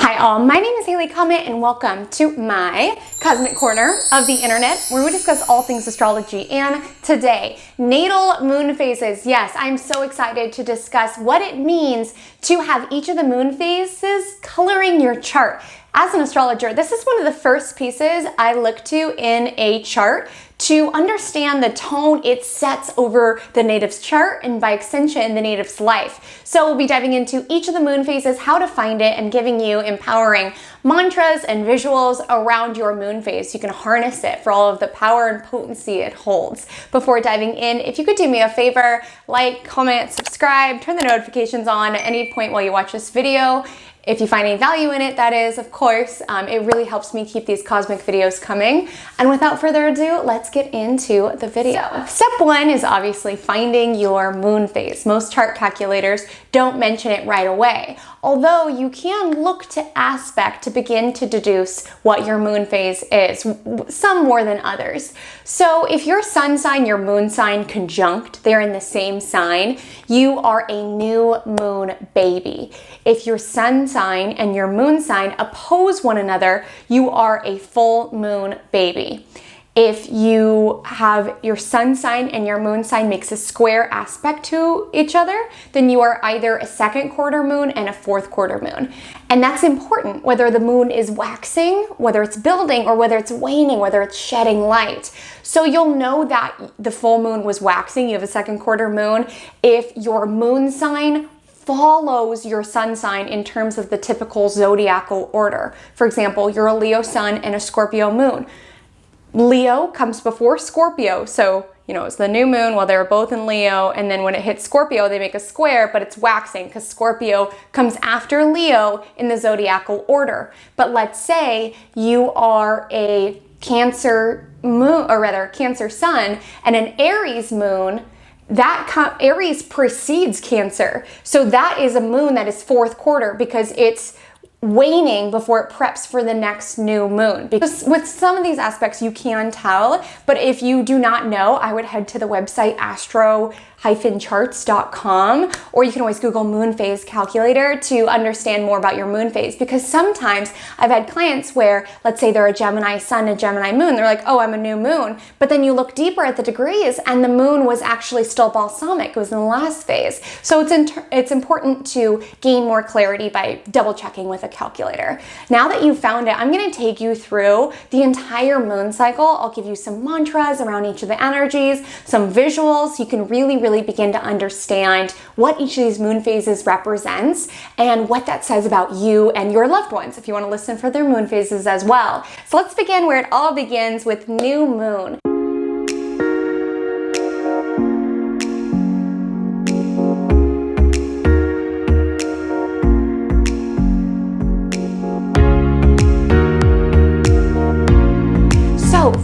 Hi all, my name is Haley Comet and welcome to my cosmic corner of the internet where we discuss all things astrology. And today, natal moon phases. Yes, I'm so excited to discuss what it means to have each of the moon phases coloring your chart. As an astrologer, this is one of the first pieces I look to in a chart to understand the tone it sets over the native's chart and by extension, the native's life. So we'll be diving into each of the moon phases, how to find it, and giving you empowering mantras and visuals around your moon phase. You can harness it for all of the power and potency it holds. Before diving in, if you could do me a favor, like, comment, subscribe, turn the notifications on at any point while you watch this video. If you find any value in it, that is, of course, it really helps me keep these cosmic videos coming. And without further ado, let's get into the video. So, step one is obviously finding your moon phase. Most chart calculators don't mention it right away, although you can look to aspect to begin to deduce what your moon phase is, some more than others. So if your sun sign, your moon sign conjunct, they're in the same sign, you are a new moon baby. If your sun sign and your moon sign oppose one another, you are a full moon baby. If you have your sun sign and your moon sign makes a square aspect to each other, then you are either a second quarter moon and a fourth quarter moon. And that's important, whether the moon is waxing, whether it's building, or whether it's waning, whether it's shedding light. So you'll know that the full moon was waxing, you have a second quarter moon, if your moon sign follows your sun sign in terms of the typical zodiacal order. For example, you're a Leo sun and a Scorpio moon. Leo comes before Scorpio, so it's the new moon while they're both in Leo, and then when it hits Scorpio, they make a square, but it's waxing because Scorpio comes after Leo in the zodiacal order. But let's say you are a Cancer moon, or rather Cancer sun, and an Aries moon. That Aries precedes Cancer, so that is a moon that is fourth quarter because it's waning before it preps for the next new moon. Because with some of these aspects you can tell, but if you do not know, I would head to the website astro-charts.com, or you can always Google moon phase calculator to understand more about your moon phase. Because sometimes I've had clients where, let's say they're a Gemini sun, a Gemini moon, they're like, oh, I'm a new moon, but then you look deeper at the degrees and the moon was actually still balsamic, it was in the last phase. So it's important to gain more clarity by double checking with a calculator. Now that you've found it, I'm going to take you through the entire moon cycle. I'll give you some mantras around each of the energies, some visuals, so you can really begin to understand what each of these moon phases represents and what that says about you and your loved ones if you want to listen for their moon phases as well. So let's begin where it all begins, with new moon.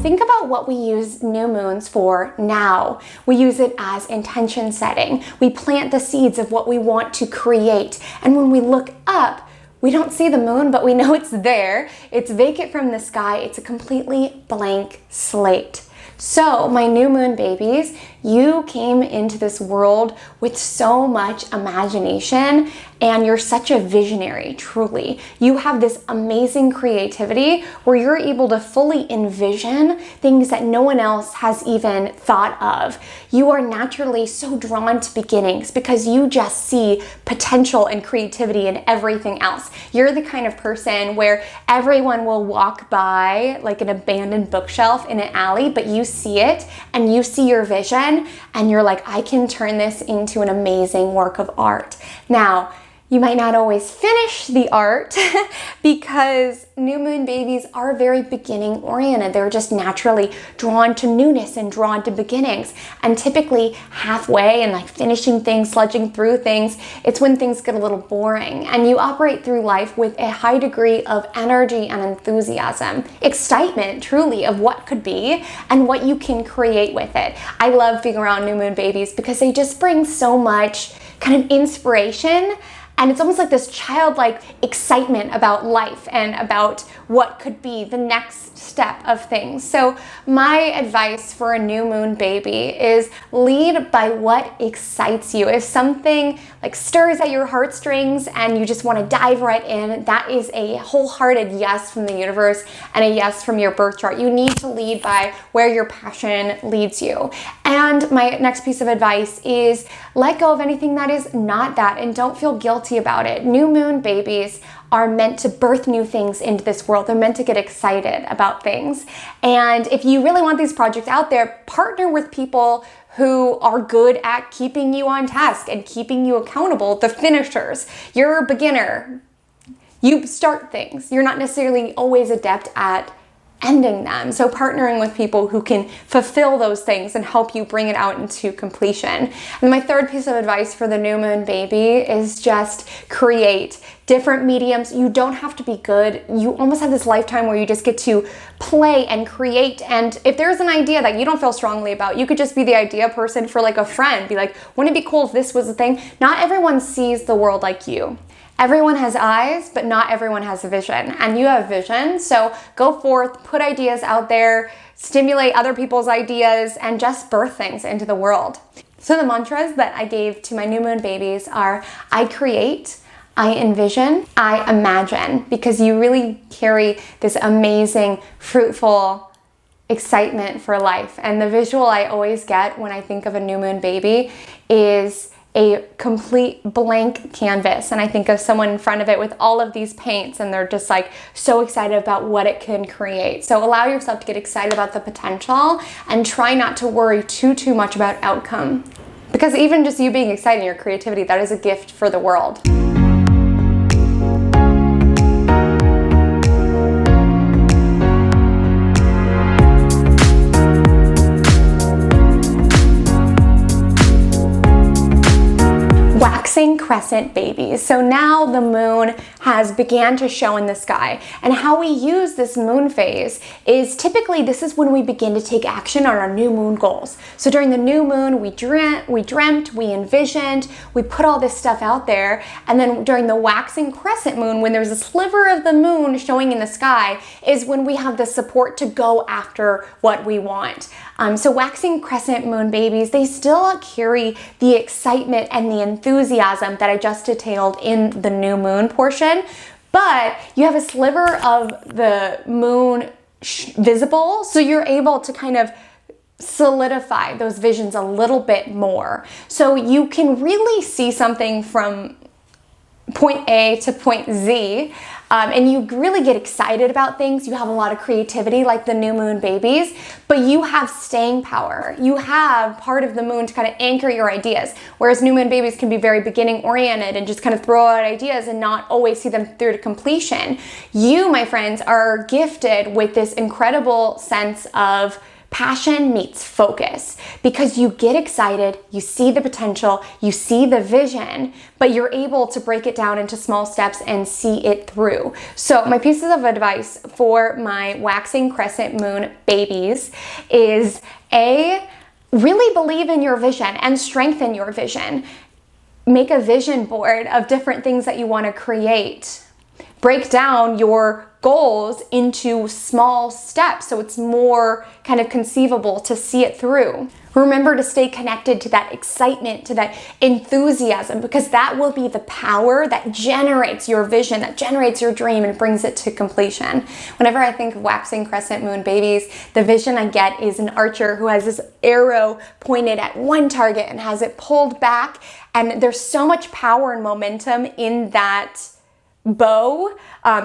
Think about what we use new moons for now. We use it as intention setting. We plant the seeds of what we want to create. And when we look up, we don't see the moon, but we know it's there. It's vacant from the sky. It's a completely blank slate. So, my new moon babies, you came into this world with so much imagination, and you're such a visionary, truly. You have this amazing creativity where you're able to fully envision things that no one else has even thought of. You are naturally so drawn to beginnings because you just see potential and creativity in everything else. You're the kind of person where everyone will walk by like an abandoned bookshelf in an alley, but you see it and you see your vision and you're like, I can turn this into an amazing work of art. Now, you might not always finish the art because new moon babies are very beginning oriented. They're just naturally drawn to newness and drawn to beginnings. And typically halfway and like finishing things, sludging through things, it's when things get a little boring. And you operate through life with a high degree of energy and enthusiasm, excitement truly of what could be and what you can create with it. I love being around new moon babies because they just bring so much kind of inspiration And it's almost like this childlike excitement about life and about what could be the next step of things. So my advice for a new moon baby is lead by what excites you. If something like stirs at your heartstrings and you just want to dive right in, that is a wholehearted yes from the universe and a yes from your birth chart. You need to lead by where your passion leads you. And my next piece of advice is let go of anything that is not that, and don't feel guilty about it. New moon babies are meant to birth new things into this world. They're meant to get excited about things. And if you really want these projects out there, partner with people who are good at keeping you on task and keeping you accountable, the finishers. You're a beginner. You start things. You're not necessarily always adept at ending them. So partnering with people who can fulfill those things and help you bring it out into completion. And my third piece of advice for the new moon baby is just create different mediums. You don't have to be good. You almost have this lifetime where you just get to play and create. And if there's an idea that you don't feel strongly about, you could just be the idea person for like a friend. Be like, wouldn't it be cool if this was a thing? Not everyone sees the world like you. Everyone has eyes, but not everyone has a vision. And you have vision, so go forth, put ideas out there, stimulate other people's ideas, and just birth things into the world. So the mantras that I gave to my new moon babies are, I create, I envision, I imagine, because you really carry this amazing, fruitful excitement for life. And the visual I always get when I think of a new moon baby is a complete blank canvas, and I think of someone in front of it with all of these paints, and they're just like so excited about what it can create. So allow yourself to get excited about the potential and try not to worry too much about outcome, because even just you being excited in your creativity, that is a gift for the world. Waxing crescent babies. So now the moon has began to show in the sky, and how we use this moon phase is typically this is when we begin to take action on our new moon goals. So during the new moon, we dreamt, we envisioned, we put all this stuff out there, and then during the waxing crescent moon, when there's a sliver of the moon showing in the sky, is when we have the support to go after what we want. So waxing crescent moon babies, they still carry the excitement and the enthusiasm that I just detailed in the new moon portion, but you have a sliver of the moon visible, so you're able to kind of solidify those visions a little bit more. So you can really see something from point A to point Z, and you really get excited about things. You have a lot of creativity like the new moon babies, but you have staying power. You have part of the moon to kind of anchor your ideas, whereas new moon babies can be very beginning oriented and just kind of throw out ideas and not always see them through to completion. You, my friends, are gifted with this incredible sense of passion meets focus, because you get excited, you see the potential, you see the vision, but you're able to break it down into small steps and see it through. So my pieces of advice for my waxing crescent moon babies is A, really believe in your vision and strengthen your vision. Make a vision board of different things that you want to create. Break down your goals into small steps so it's more kind of conceivable to see it through. Remember to stay connected to that excitement, to that enthusiasm, because that will be the power that generates your vision, that generates your dream and brings it to completion. Whenever I think of waxing crescent moon babies, the vision I get is an archer who has this arrow pointed at one target and has it pulled back, and there's so much power and momentum in that bow,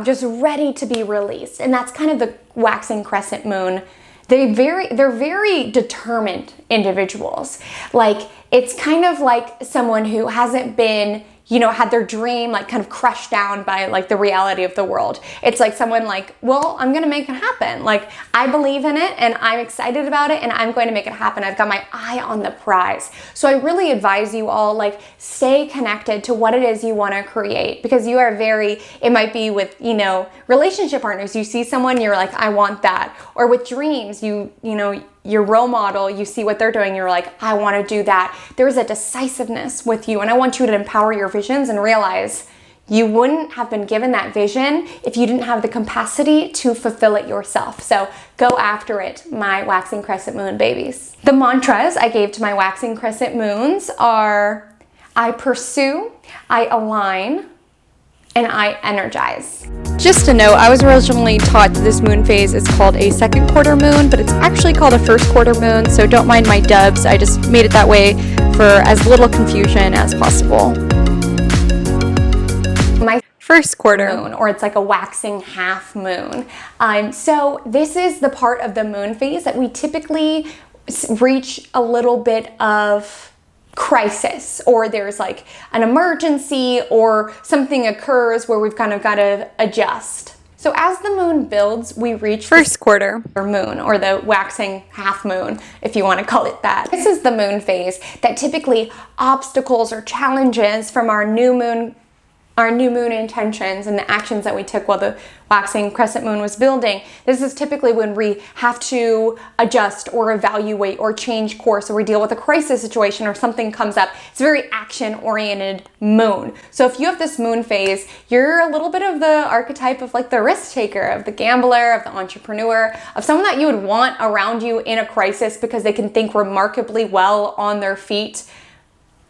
just ready to be released. And that's kind of the waxing crescent moon. They're very determined individuals. Like, it's kind of like someone who hasn't been, had their dream like kind of crushed down by like the reality of the world. It's like someone like, well, I'm going to make it happen. Like, I believe in it and I'm excited about it and I'm going to make it happen. I've got my eye on the prize. So I really advise you all, like, stay connected to what it is you want to create, because you are it might be with, relationship partners. You see someone, you're like, I want that. Or with dreams, you your role model, you see what they're doing, you're like, I want to do that. There's a decisiveness with you, and I want you to empower your visions and realize you wouldn't have been given that vision if you didn't have the capacity to fulfill it yourself. So go after it, my waxing crescent moon babies. The mantras I gave to my waxing crescent moons are, I pursue, I align, and I energize. Just a note, I was originally taught that this moon phase is called a second quarter moon, but it's actually called a first quarter moon, so don't mind my dubs. I just made it that way for as little confusion as possible. My first quarter moon, or it's like a waxing half moon. So this is the part of the moon phase that we typically reach a little bit of crisis, or there's like an emergency or something occurs where we've kind of got to adjust. So as the moon builds, we reach first quarter moon, or the waxing half moon, if you want to call it that. This is the moon phase that typically obstacles or challenges from our new moon intentions and the actions that we took while the waxing crescent moon was building. This is typically when we have to adjust or evaluate or change course, or we deal with a crisis situation or something comes up. It's a very action-oriented moon. So if you have this moon phase, you're a little bit of the archetype of like the risk taker, of the gambler, of the entrepreneur, of someone that you would want around you in a crisis because they can think remarkably well on their feet.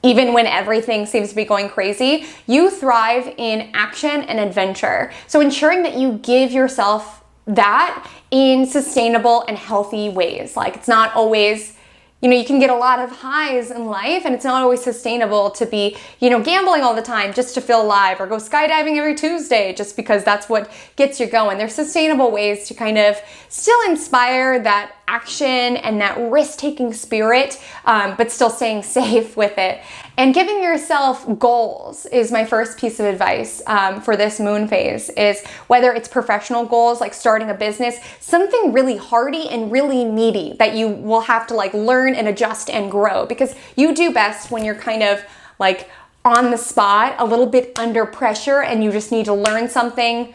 Even when everything seems to be going crazy, you thrive in action and adventure. So ensuring that you give yourself that in sustainable and healthy ways. Like, it's not always, you can get a lot of highs in life, and it's not always sustainable to be, gambling all the time just to feel alive, or go skydiving every Tuesday just because that's what gets you going. There's sustainable ways to kind of still inspire that action and that risk-taking spirit, but still staying safe with it. And giving yourself goals is my first piece of advice for this moon phase, is whether it's professional goals, like starting a business, something really hardy and really meaty that you will have to like learn and adjust and grow, because you do best when you're kind of like on the spot, a little bit under pressure, and you just need to learn something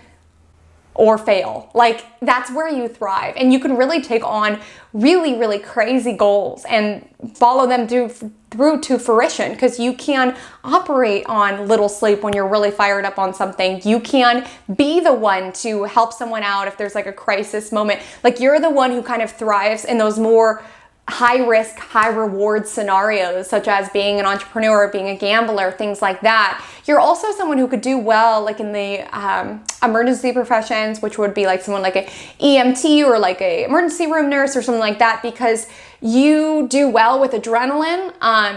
or fail. Like, that's where you thrive, and you can really take on really, really crazy goals and follow them through to fruition, because you can operate on little sleep when you're really fired up on something. You can be the one to help someone out if there's like a crisis moment. Like, you're the one who kind of thrives in those more high risk, high reward scenarios, such as being an entrepreneur, being a gambler, things like that. You're also someone who could do well like in the emergency professions, which would be like someone like an EMT or like a emergency room nurse or something like that, because you do well with adrenaline.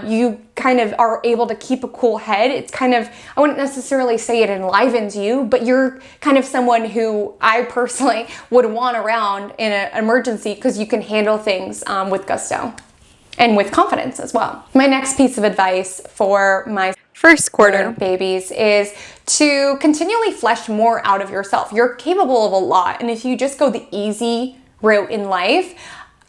You kind of are able to keep a cool head. It's kind of, I wouldn't necessarily say it enlivens you, but you're kind of someone who I personally would want around in an emergency, because you can handle things with gusto and with confidence as well. My next piece of advice for my first quarter babies is to continually flesh more out of yourself. You're capable of a lot, and if you just go the easy route in life,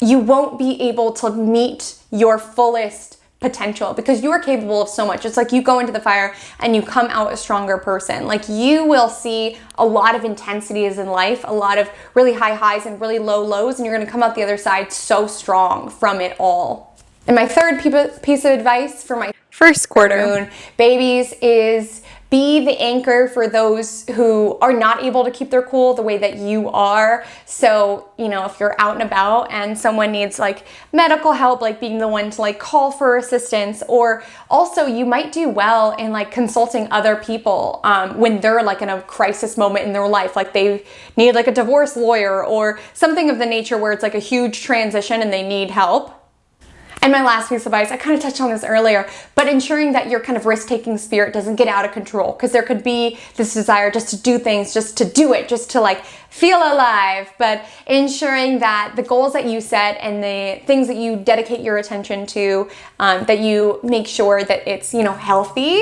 you won't be able to meet your fullest potential, because you are capable of so much. It's like you go into the fire and you come out a stronger person. Like, you will see a lot of intensities in life, a lot of really high highs and really low lows, and you're going to come out the other side so strong from it all. And my third piece of advice for my first quarter moon babies is be the anchor for those who are not able to keep their cool the way that you are. So, if you're out and about and someone needs like medical help, like being the one to like call for assistance, or also you might do well in like consulting other people when they're like in a crisis moment in their life, like they need like a divorce lawyer or something of the nature where it's like a huge transition and they need help. And my last piece of advice, I kind of touched on this earlier, but ensuring that your kind of risk-taking spirit doesn't get out of control, because there could be this desire just to do things, just to do it, just to like feel alive, but ensuring that the goals that you set and the things that you dedicate your attention to, that you make sure that it's, healthy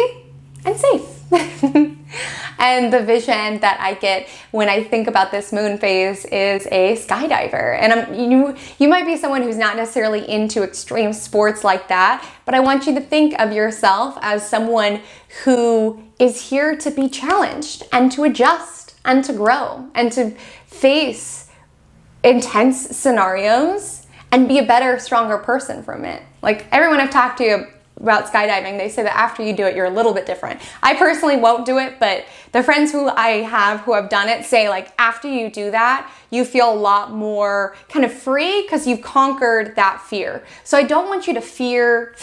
and safe. And the vision that I get when I think about this moon phase is a skydiver. And you might be someone who's not necessarily into extreme sports like that, but I want you to think of yourself as someone who is here to be challenged and to adjust and to grow and to face intense scenarios and be a better, stronger person from it. Like everyone I've talked to about skydiving, they say that after you do it, you're a little bit different. I personally won't do it, but the friends who I have who have done it say like after you do that, you feel a lot more kind of free because you've conquered that fear. So I don't want you to fear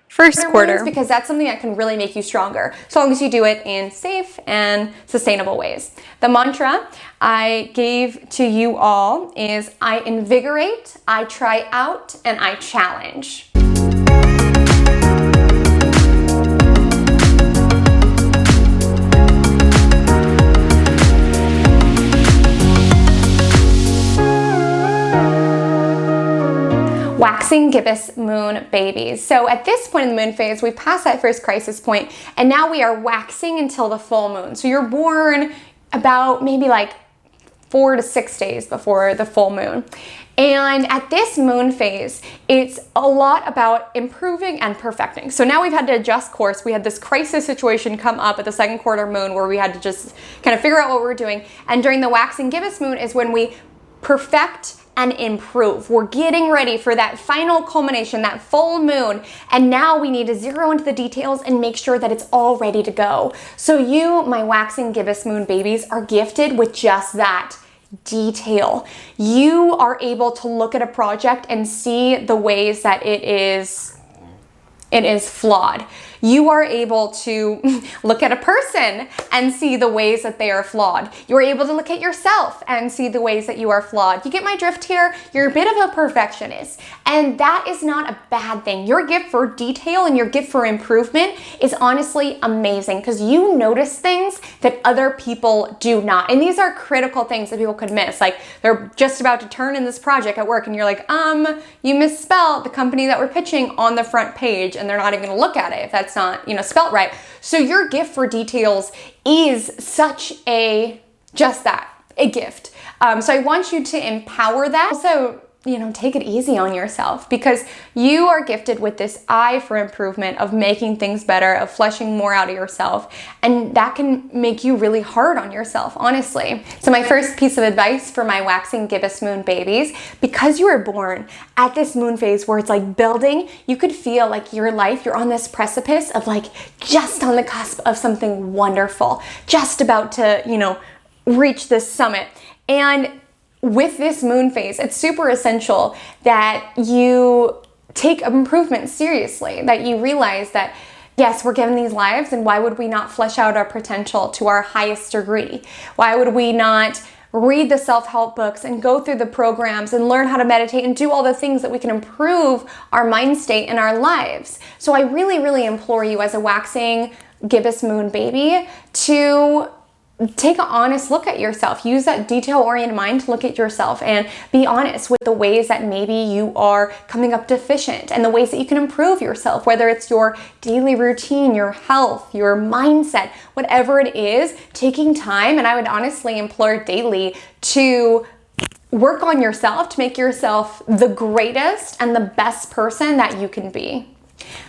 first quarter, because that's something that can really make you stronger, as long as you do it in safe and sustainable ways. The mantra I gave to you all is I invigorate, I try out, and I challenge. Waxing gibbous moon babies. So at this point in the moon phase, we've passed that first crisis point, and now we are waxing until the full moon. So you're born about maybe like 4 to 6 days before the full moon. And at this moon phase, it's a lot about improving and perfecting. So now we've had to adjust course. We had this crisis situation come up at the second quarter moon where we had to just kind of figure out what we're doing. And during the waxing gibbous moon is when we perfect and improve. We're getting ready for that final culmination, that full moon, and now we need to zero into the details and make sure that it's all ready to go. So you, my waxing gibbous moon babies, are gifted with just that detail. You are able to look at a project and see the ways that it is flawed. You are able to look at a person and see the ways that they are flawed. You're able to look at yourself and see the ways that you are flawed. You get my drift here? You're a bit of a perfectionist, and that is not a bad thing. Your gift for detail and your gift for improvement is honestly amazing because you notice things that other people do not. And these are critical things that people could miss. Like they're just about to turn in this project at work and you're like, you misspelled the company that we're pitching on the front page, and they're not even gonna look at it if that's not, spelt right. So your gift for details is such a gift. So I want you to empower that. Also, take it easy on yourself because you are gifted with this eye for improvement, of making things better, of fleshing more out of yourself. And that can make you really hard on yourself, honestly. So my first piece of advice for my waxing gibbous moon babies, because you were born at this moon phase where it's like building, you could feel like your life, you're on this precipice of like just on the cusp of something wonderful, just about to, reach this summit. And with this moon phase, it's super essential that you take improvement seriously, that you realize that, yes, we're given these lives, and why would we not flesh out our potential to our highest degree? Why would we not read the self-help books and go through the programs and learn how to meditate and do all the things that we can improve our mind state in our lives? So I really, really implore you as a waxing gibbous moon baby to take an honest look at yourself. Use that detail-oriented mind to look at yourself and be honest with the ways that maybe you are coming up deficient and the ways that you can improve yourself, whether it's your daily routine, your health, your mindset, whatever it is, taking time, and I would honestly implore daily to work on yourself to make yourself the greatest and the best person that you can be.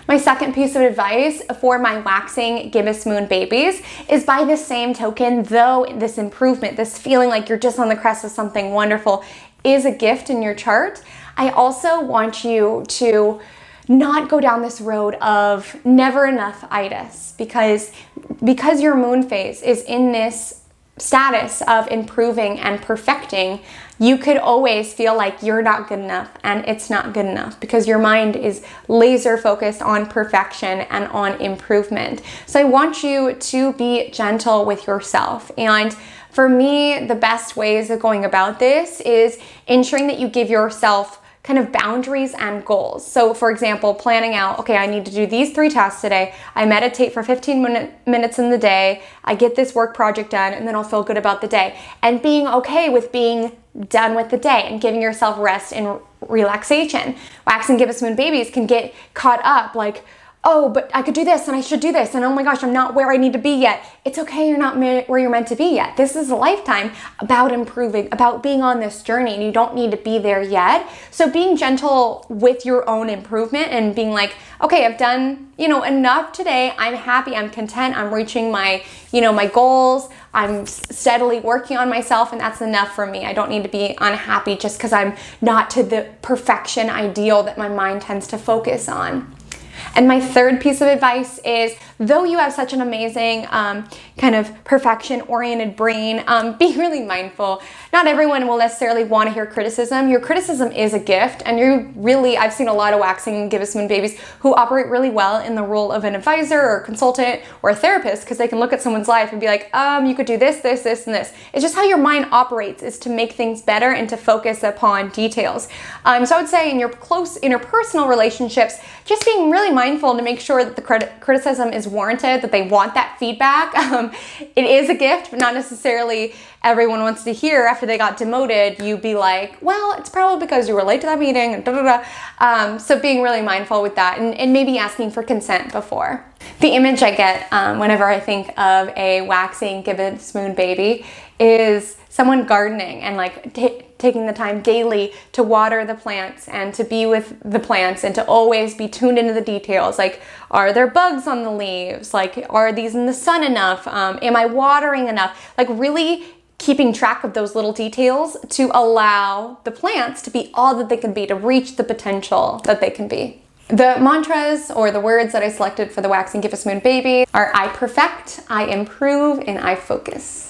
My second piece of advice for my waxing gibbous moon babies is, by the same token, though this improvement, this feeling like you're just on the crest of something wonderful is a gift in your chart, I also want you to not go down this road of never enough-itis, because your moon phase is in this status of improving and perfecting, you could always feel like you're not good enough and it's not good enough because your mind is laser focused on perfection and on improvement. So I want you to be gentle with yourself. And for me, the best ways of going about this is ensuring that you give yourself kind of boundaries and goals. So for example, planning out, okay, I need to do these 3 tasks today. I meditate for 15 minutes in the day. I get this work project done, and then I'll feel good about the day. And being okay with being done with the day and giving yourself rest and relaxation. Waxing gibbous moon babies can get caught up like, oh, but I could do this and I should do this, and oh my gosh, I'm not where I need to be yet. It's okay, you're not where you're meant to be yet. This is a lifetime about improving, about being on this journey, and you don't need to be there yet. So being gentle with your own improvement and being like, okay, I've done, enough today. I'm happy, I'm content, I'm reaching my, my goals. I'm steadily working on myself, and that's enough for me. I don't need to be unhappy just because I'm not to the perfection ideal that my mind tends to focus on. And my third piece of advice is, though you have such an amazing kind of perfection-oriented brain, be really mindful. Not everyone will necessarily want to hear criticism. Your criticism is a gift, and I've seen a lot of waxing Gibbous Moon babies who operate really well in the role of an advisor or a consultant or a therapist, because they can look at someone's life and be like, you could do this, this, this, and this. It's just how your mind operates, is to make things better and to focus upon details. So I would say in your close interpersonal relationships, just being really mindful to make sure that the criticism is warranted, that they want that feedback. It is a gift, but not necessarily everyone wants to hear after they got demoted. You be like, well, it's probably because you were late to that meeting, and so being really mindful with that, and maybe asking for consent before. The image I get whenever I think of a waxing Gibbous Moon baby is someone gardening and like taking the time daily to water the plants and to be with the plants and to always be tuned into the details. Like, are there bugs on the leaves? Like, are these in the sun enough? Am I watering enough? Like, really keeping track of those little details to allow the plants to be all that they can be, to reach the potential that they can be. The mantras or the words that I selected for the waxing Gibbous Moon baby are: I perfect, I improve, and I focus.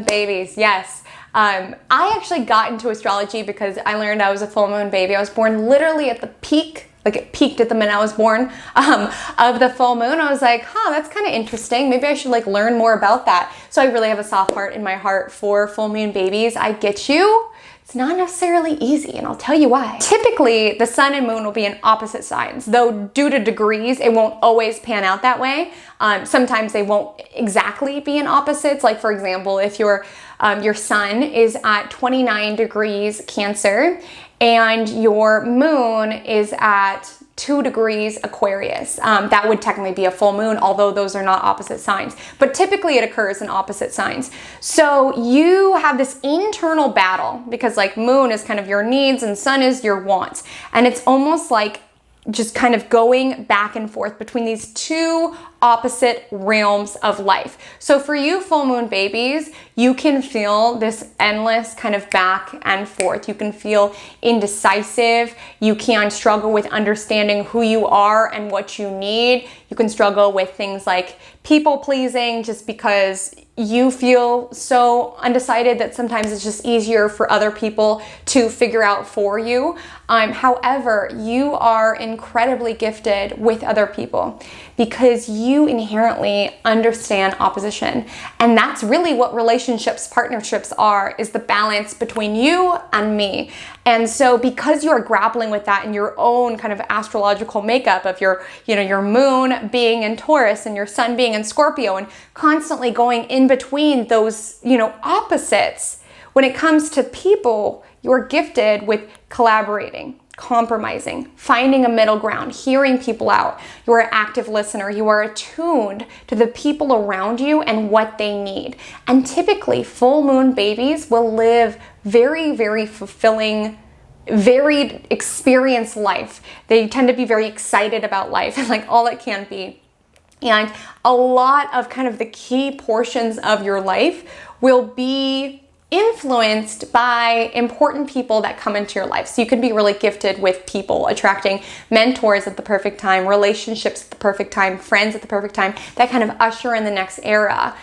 Babies, yes. I actually got into astrology because I learned I was a full moon baby. I was born literally at the peak, like it peaked at the minute I was born, of the full moon. I was like, that's kind of interesting. Maybe I should learn more about that. So I really have a soft part in my heart for full moon babies. I get you. It's not necessarily easy, and I'll tell you why. Typically, the sun and moon will be in opposite signs, though due to degrees, it won't always pan out that way. Sometimes they won't exactly be in opposites. Like, for example, if your sun is at 29 degrees Cancer and your moon is at 2 degrees Aquarius, that would technically be a full moon, although those are not opposite signs. But typically it occurs in opposite signs. So you have this internal battle because moon is kind of your needs and sun is your wants. And it's almost like just kind of going back and forth between these two opposite realms of life. So for you full moon babies, you can feel this endless kind of back and forth. You can feel indecisive. You can struggle with understanding who you are and what you need. You can struggle with things like people pleasing just because you feel so undecided that sometimes it's just easier for other people to figure out for you. However, you are incredibly gifted with other people because you inherently understand opposition. And that's really what relationships, partnerships are, is the balance between you and me. And so because you are grappling with that in your own kind of astrological makeup of your moon being in Taurus and your sun being in Scorpio and constantly going in between those, opposites, when it comes to people, you're gifted with collaborating, compromising, finding a middle ground, hearing people out. You're an active listener. You are attuned to the people around you and what they need. And typically, full moon babies will live very, very fulfilling, varied experience life. They tend to be very excited about life and all it can be. And a lot of kind of the key portions of your life will be influenced by important people that come into your life. So you can be really gifted with people, attracting mentors at the perfect time, relationships at the perfect time, friends at the perfect time, that kind of usher in the next era.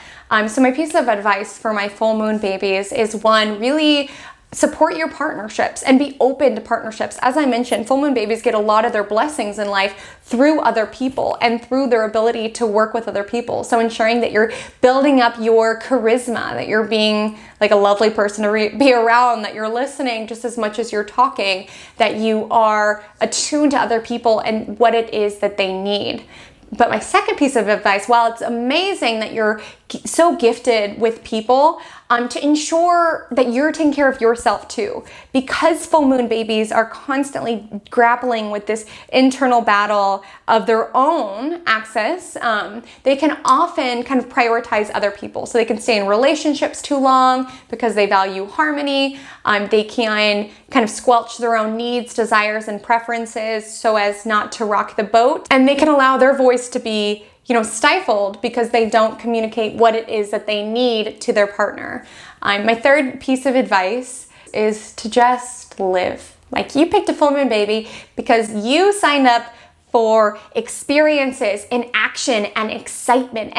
So my piece of advice for my full moon babies is, one, really support your partnerships and be open to partnerships. As I mentioned, full moon babies get a lot of their blessings in life through other people and through their ability to work with other people. So ensuring that you're building up your charisma, that you're being a lovely person to be around, that you're listening just as much as you're talking, that you are attuned to other people and what it is that they need. But my second piece of advice, while it's amazing that you're so gifted with people, to ensure that you're taking care of yourself too. Because full moon babies are constantly grappling with this internal battle of their own axis, they can often kind of prioritize other people. So they can stay in relationships too long because they value harmony. They can kind of squelch their own needs, desires, and preferences so as not to rock the boat. And they can allow their voice to be stifled because they don't communicate what it is that they need to their partner. My third piece of advice is to just live. Like, you picked a full moon baby because you signed up for experiences and action and excitement,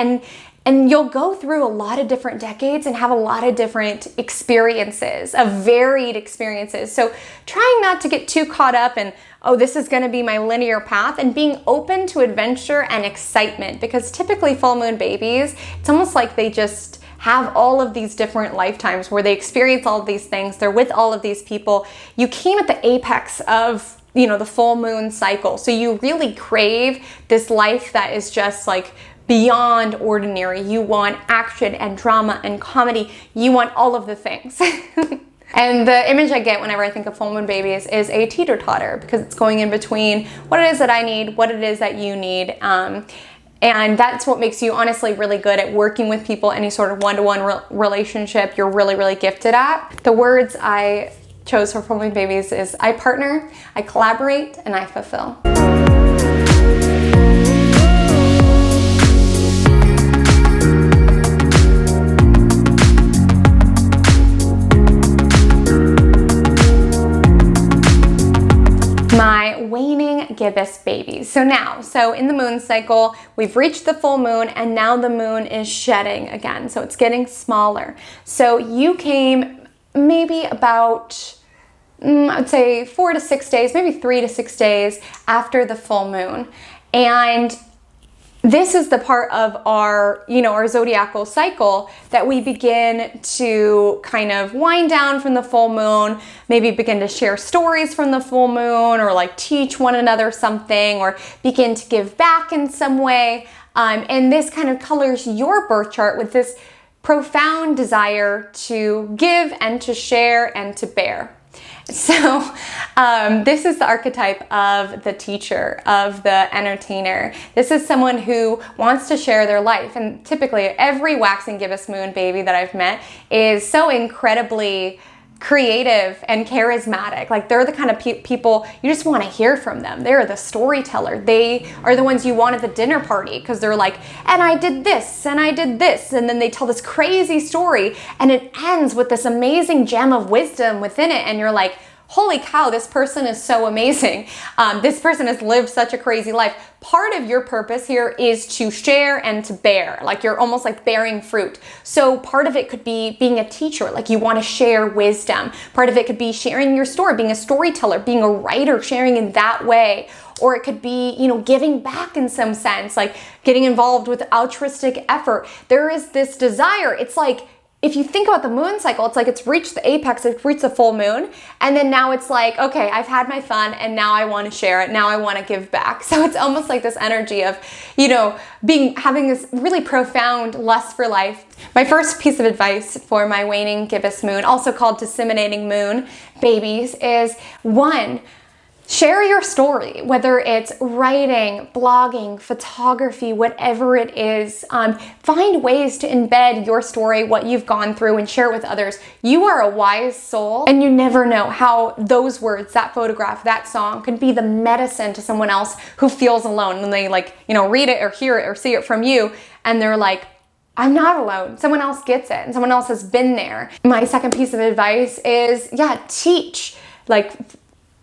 and you'll go through a lot of different decades and have a lot of different experiences, of varied experiences. So trying not to get too caught up in, oh, this is gonna be my linear path, and being open to adventure and excitement, because typically full moon babies, it's almost like they just have all of these different lifetimes where they experience all of these things. They're with all of these people. You came at the apex of the full moon cycle. So you really crave this life that is just like beyond ordinary. You want action and drama and comedy. You want all of the things. And the image I get whenever I think of full moon babies is a teeter-totter, because it's going in between what it is that I need, what it is that you need. And that's what makes you honestly really good at working with people, any sort of one-to-one relationship you're really, really gifted at. The words I chose for full moon babies is: I partner, I collaborate, and I fulfill. My waning gibbous babies. So in the moon cycle, we've reached the full moon, and now the moon is shedding again. So it's getting smaller. So you came maybe about, I'd say 4 to 6 days, maybe 3 to 6 days after the full moon. And this is the part of our zodiacal cycle that we begin to kind of wind down from the full moon, maybe begin to share stories from the full moon, or like teach one another something, or begin to give back in some way. And this kind of colors your birth chart with this profound desire to give and to share and to bear. So this is the archetype of the teacher, of the entertainer. This is someone who wants to share their life. And typically every waxing gibbous moon baby that I've met is so incredibly creative and charismatic. Like, they're the kind of people you just want to hear from them. They're the storyteller. They are the ones you want at the dinner party, because they're like, and I did this, and I did this, and then they tell this crazy story, and it ends with this amazing gem of wisdom within it, and you're like, holy cow, this person is so amazing. This person has lived such a crazy life. Part of your purpose here is to share and to bear. Like, you're almost like bearing fruit. So part of it could be being a teacher, like you want to share wisdom. Part of it could be sharing your story, being a storyteller, being a writer, sharing in that way. Or it could be, giving back in some sense, like getting involved with altruistic effort. There is this desire. It's like, if you think about the moon cycle, it's like it's reached the apex, it's reached the full moon, and then now it's like, okay, I've had my fun, and now I want to share it, now I want to give back. So it's almost like this energy of, having this really profound lust for life. My first piece of advice for my waning gibbous moon, also called disseminating moon babies, is 1, share your story, whether it's writing, blogging, photography, whatever it is. Find ways to embed your story, what you've gone through, and share it with others. You are a wise soul, and you never know how those words, that photograph, that song can be the medicine to someone else who feels alone when they read it or hear it or see it from you, and they're like, I'm not alone. Someone else gets it, and someone else has been there. My second piece of advice is, teach.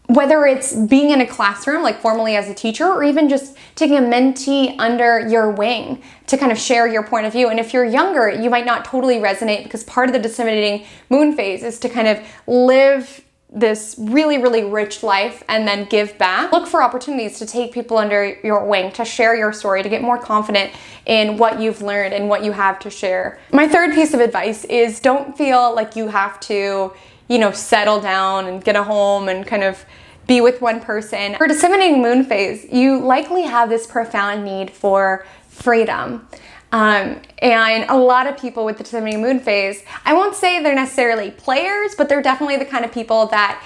Whether it's being in a classroom, like formally as a teacher, or even just taking a mentee under your wing to kind of share your point of view. And if you're younger, you might not totally resonate, because part of the disseminating moon phase is to kind of live this really, really rich life and then give back. Look for opportunities to take people under your wing, to share your story, to get more confident in what you've learned and what you have to share. My third piece of advice is, don't feel like you have to, settle down and get a home and kind of be with one person. For disseminating moon phase, you likely have this profound need for freedom. And a lot of people with the disseminating moon phase, I won't say they're necessarily players, but they're definitely the kind of people that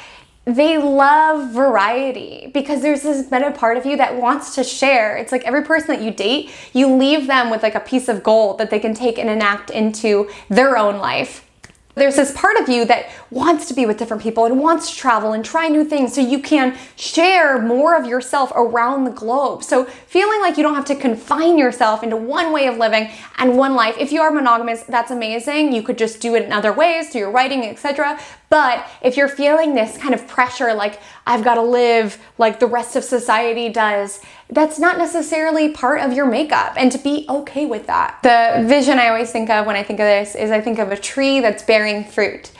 they love variety, because there's this better part of you that wants to share. It's like every person that you date, you leave them with like a piece of gold that they can take and enact into their own life. There's this part of you that wants to be with different people and wants to travel and try new things so you can share more of yourself around the globe. So feeling like you don't have to confine yourself into one way of living and one life. If you are monogamous, that's amazing. You could just do it in other ways through your writing, etc. But if you're feeling this kind of pressure, like I've got to live like the rest of society does, that's not necessarily part of your makeup, and to be okay with that. The vision I always think of when I think of this is I think of a tree that's bearing fruit,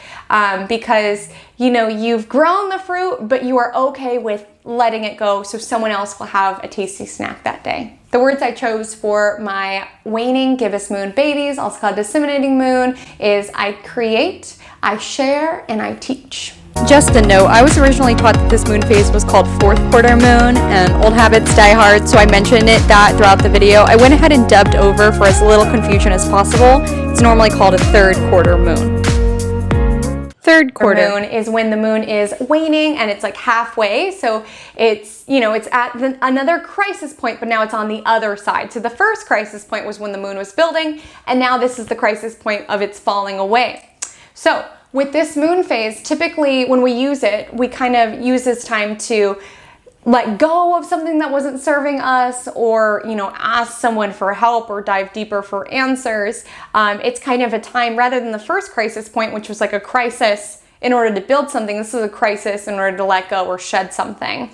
because you know you've grown the fruit, but you are okay with letting it go so someone else will have a tasty snack that day. The words I chose for my waning gibbous moon babies, also called disseminating moon, is I create, I share, and I teach. Just a note, I was originally taught that this moon phase was called fourth quarter moon, and old habits die hard, so I mentioned that throughout the video. I went ahead and dubbed over for as little confusion as possible. It's normally called a third quarter moon. Third quarter moon is when the moon is waning and it's like halfway. So it's, you know, it's at another crisis point, but now it's on the other side. So the first crisis point was when the moon was building, and now this is the crisis point of its falling away. So with this moon phase, typically when we use it, we kind of use this time to let go of something that wasn't serving us, or, you know, ask someone for help or dive deeper for answers. It's kind of a time, rather than the first crisis point, which was like a crisis in order to build something, this is a crisis in order to let go or shed something.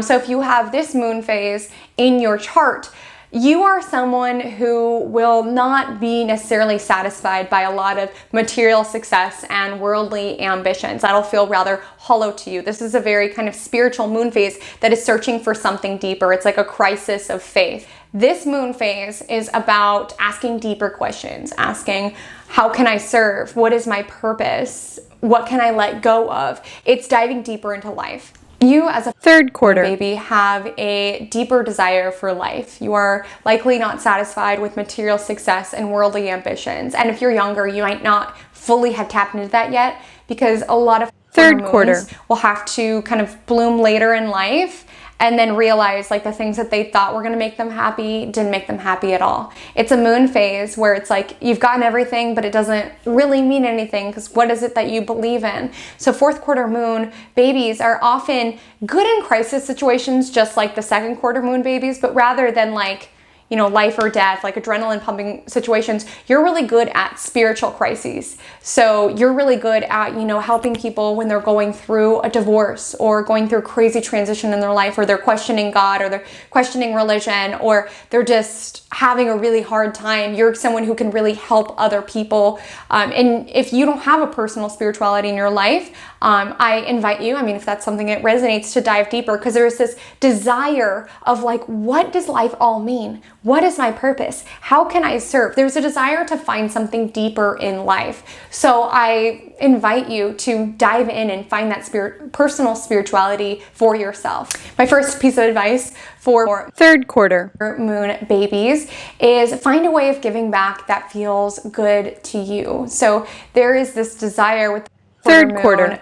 So if you have this moon phase in your chart, you are someone who will not be necessarily satisfied by a lot of material success and worldly ambitions. That'll feel rather hollow to you. This is a very kind of spiritual moon phase that is searching for something deeper. It's like a crisis of faith. This moon phase is about asking deeper questions, asking, how can I serve? What is my purpose? What can I let go of? It's diving deeper into life. You as a third quarter baby have a deeper desire for life. You are likely not satisfied with material success and worldly ambitions. And if you're younger, you might not fully have tapped into that yet, because a lot of third quarter will have to kind of bloom later in life and then realize like the things that they thought were going to make them happy didn't make them happy at all. It's a moon phase where it's like you've gotten everything, but it doesn't really mean anything, because what is it that you believe in? So fourth quarter moon babies are often good in crisis situations, just like the second quarter moon babies, but rather than like, you know, life or death, like adrenaline pumping situations, you're really good at spiritual crises. So you're really good at, you know, helping people when they're going through a divorce or going through a crazy transition in their life, or they're questioning God, or they're questioning religion, or they're just having a really hard time. You're someone who can really help other people. And if you don't have a personal spirituality in your life, I invite you, I mean, if that's something that resonates, to dive deeper, because there's this desire of like, what does life all mean? What is my purpose? How can I serve? There's a desire to find something deeper in life. So I invite you to dive in and find that personal spirituality for yourself. My first piece of advice for third quarter moon babies is find a way of giving back that feels good to you. So there is this desire with third quarter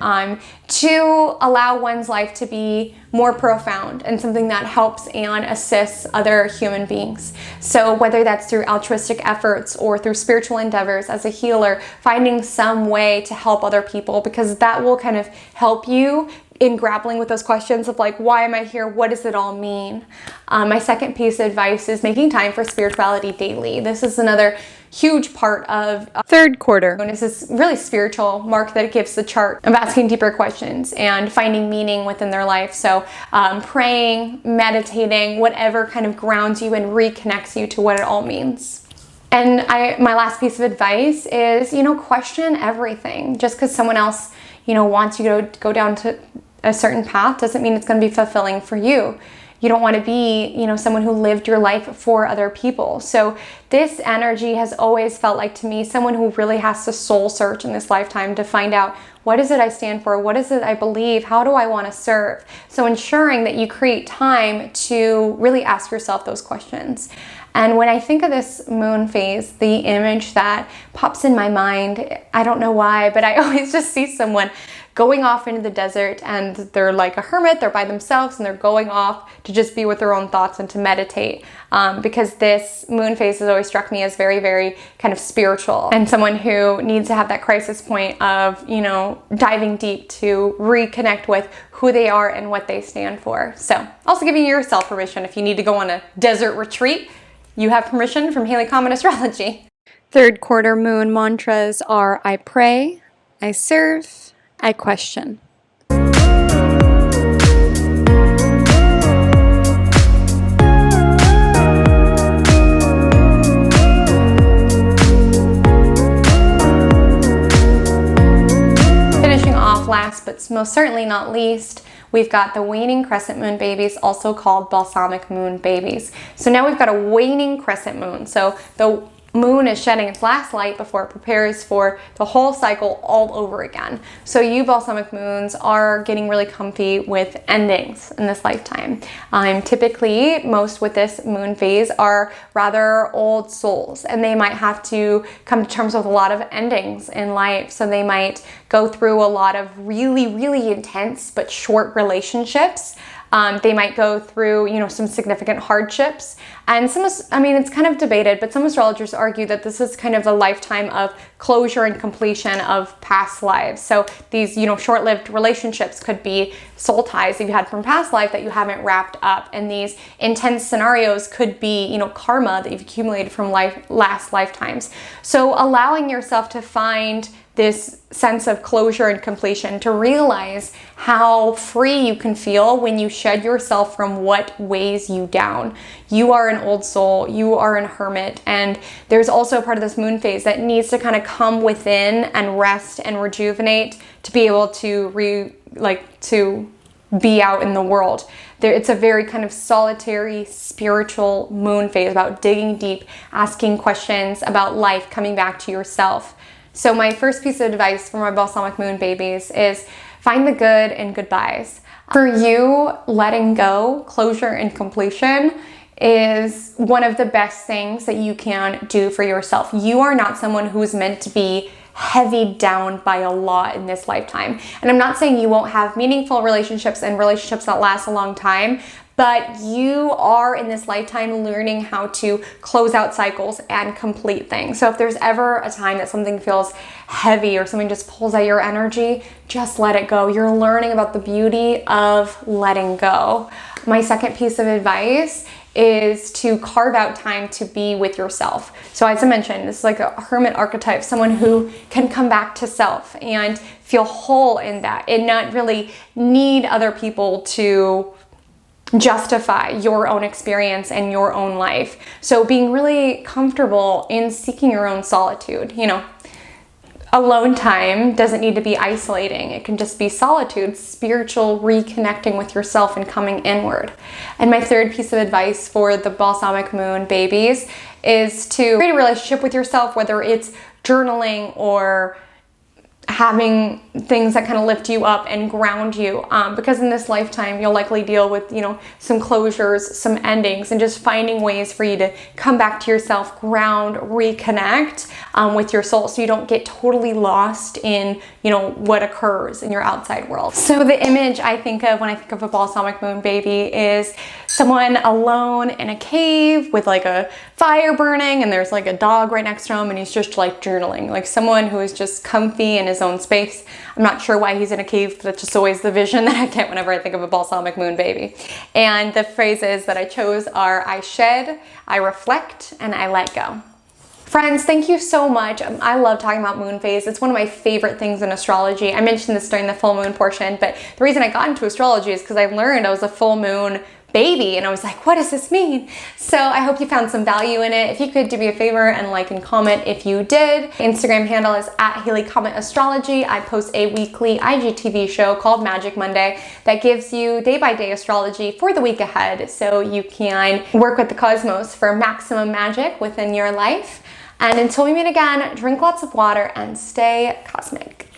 to allow one's life to be more profound and something that helps and assists other human beings. So whether that's through altruistic efforts or through spiritual endeavors as a healer, finding some way to help other people, because that will kind of help you in grappling with those questions of like, why am I here? What does it all mean? My second piece of advice is making time for spirituality daily. This is another huge part of third quarter. And it's this really spiritual mark that it gives the chart of asking deeper questions and finding meaning within their life. So praying, meditating, whatever kind of grounds you and reconnects you to what it all means. And my last piece of advice is, you know, question everything. Just because someone else, you know, wants you to go down to a certain path doesn't mean it's going to be fulfilling for you. You don't want to be, you know, someone who lived your life for other people. So this energy has always felt like to me someone who really has to soul search in this lifetime to find out, what is it I stand for? What is it I believe? How do I want to serve? So ensuring that you create time to really ask yourself those questions. And when I think of this moon phase, the image that pops in my mind, I don't know why, but I always just see someone going off into the desert, and they're like a hermit, they're by themselves, and they're going off to just be with their own thoughts and to meditate. Because this moon phase has always struck me as very, very kind of spiritual, and someone who needs to have that crisis point of, you know, diving deep to reconnect with who they are and what they stand for. So also giving yourself permission if you need to go on a desert retreat. You have permission from Haley Common Astrology. Third quarter moon mantras are I pray, I serve, I question. Finishing off last but most certainly not least, we've got the waning crescent moon babies, also called balsamic moon babies. So now we've got a waning crescent moon. So the moon is shedding its last light before it prepares for the whole cycle all over again. So you balsamic moons are getting really comfy with endings in this lifetime. Typically, most with this moon phase are rather old souls, and they might have to come to terms with a lot of endings in life. So they might go through a lot of really, really intense but short relationships. They might go through, you know, some significant hardships. And it's kind of debated, but some astrologers argue that this is kind of a lifetime of closure and completion of past lives. So these, you know, short-lived relationships could be soul ties that you had from past life that you haven't wrapped up. And these intense scenarios could be, you know, karma that you've accumulated from last lifetimes. So allowing yourself to find this sense of closure and completion, to realize how free you can feel when you shed yourself from what weighs you down. You are an old soul, you are an hermit, and there's also a part of this moon phase that needs to kind of come within and rest and rejuvenate to be able to be out in the world. It's a very kind of solitary, spiritual moon phase about digging deep, asking questions about life, coming back to yourself. So my first piece of advice for my balsamic moon babies is find the good in goodbyes. For you, letting go, closure, and completion is one of the best things that you can do for yourself. You are not someone who's meant to be heavy down by a lot in this lifetime. And I'm not saying you won't have meaningful relationships and relationships that last a long time, but you are in this lifetime learning how to close out cycles and complete things. So if there's ever a time that something feels heavy or something just pulls at your energy, just let it go. You're learning about the beauty of letting go. My second piece of advice is to carve out time to be with yourself. So as I mentioned, this is like a hermit archetype, someone who can come back to self and feel whole in that and not really need other people to justify your own experience and your own life. So being really comfortable in seeking your own solitude. You know, alone time doesn't need to be isolating. It can just be solitude, spiritual reconnecting with yourself and coming inward. And my third piece of advice for the balsamic moon babies is to create a relationship with yourself, whether it's journaling or having things that kind of lift you up and ground you, because in this lifetime you'll likely deal with, you know, some closures, some endings, and just finding ways for you to come back to yourself, ground, reconnect with your soul, so you don't get totally lost in, you know, what occurs in your outside world. So the image I think of when I think of a balsamic moon baby is someone alone in a cave with like a fire burning, and there's like a dog right next to him, and he's just like journaling, like someone who is just comfy in his own space. I'm not sure why he's in a cave, but that's just always the vision that I get whenever I think of a balsamic moon baby. And the phrases that I chose are I shed, I reflect, and I let go. Friends, thank you so much. I love talking about moon phase. It's one of my favorite things in astrology. I mentioned this during the full moon portion, but the reason I got into astrology is because I learned I was a full moon baby. And I was like, what does this mean? So I hope you found some value in it. If you could do me a favor and like and comment if you did. Instagram handle is @HaleyCommentAstrology. I post a weekly IGTV show called Magic Monday that gives you day-by-day astrology for the week ahead, so you can work with the cosmos for maximum magic within your life. And until we meet again, drink lots of water and stay cosmic.